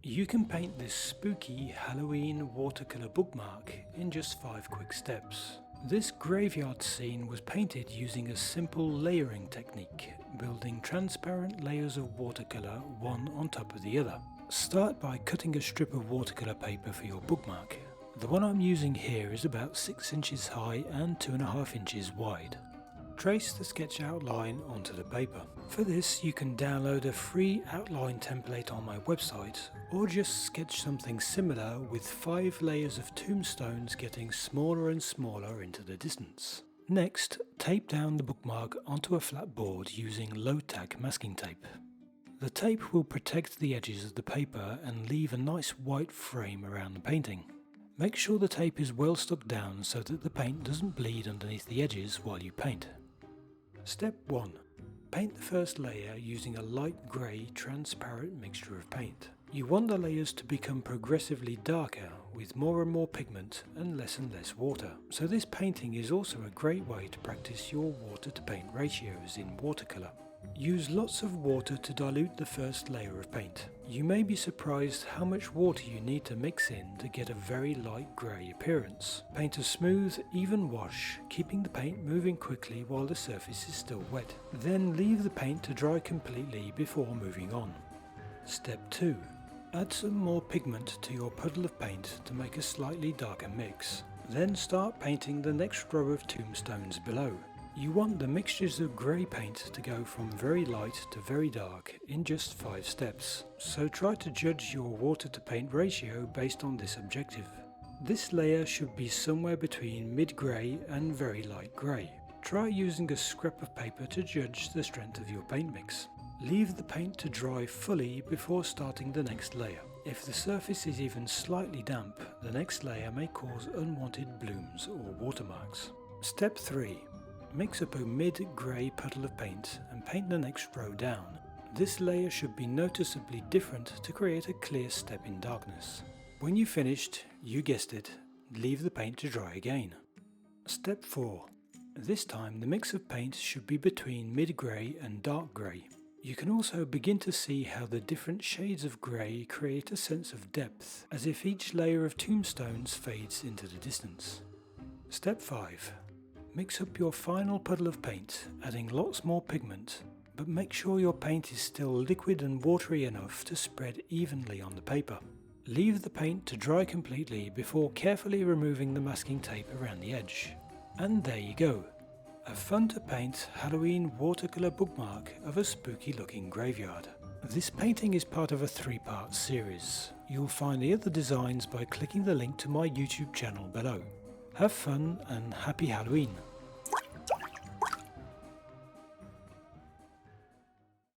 You can paint this spooky Halloween watercolor bookmark in just 5 quick steps. This graveyard scene was painted using a simple layering technique, building transparent layers of watercolor one on top of the other. Start by cutting a strip of watercolor paper for your bookmark. The one I'm using here is about 6 inches high and 2.5 inches wide. Trace the sketch outline onto the paper. For this you can download a free outline template on my website, or just sketch something similar with 5 layers of tombstones getting smaller and smaller into the distance. Next, tape down the bookmark onto a flat board using low-tack masking tape. The tape will protect the edges of the paper and leave a nice white frame around the painting. Make sure the tape is well stuck down so that the paint doesn't bleed underneath the edges while you paint. Step 1. Paint the first layer using a light grey transparent mixture of paint. You want the layers to become progressively darker with more and more pigment and less water. So this painting is also a great way to practice your water to paint ratios in watercolor. Use lots of water to dilute the first layer of paint. You may be surprised how much water you need to mix in to get a very light grey appearance. Paint a smooth, even wash, keeping the paint moving quickly while the surface is still wet. Then leave the paint to dry completely before moving on. Step 2. Add some more pigment to your puddle of paint to make a slightly darker mix. Then start painting the next row of tombstones below. You want the mixtures of grey paint to go from very light to very dark in just 5 steps, so try to judge your water to paint ratio based on this objective. This layer should be somewhere between mid-grey and very light grey. Try using a scrap of paper to judge the strength of your paint mix. Leave the paint to dry fully before starting the next layer. If the surface is even slightly damp, the next layer may cause unwanted blooms or watermarks. Step 3. Mix up a mid-grey puddle of paint and paint the next row down. This layer should be noticeably different to create a clear step in darkness. When you've finished, you guessed it, leave the paint to dry again. Step 4. This time the mix of paint should be between mid-grey and dark grey. You can also begin to see how the different shades of grey create a sense of depth, as if each layer of tombstones fades into the distance. Step 5. Mix up your final puddle of paint, adding lots more pigment, but make sure your paint is still liquid and watery enough to spread evenly on the paper. Leave the paint to dry completely before carefully removing the masking tape around the edge. And there you go, a fun to paint Halloween watercolor bookmark of a spooky looking graveyard. This painting is part of a 3-part series. You'll find the other designs by clicking the link to my YouTube channel below. Have fun and happy Halloween!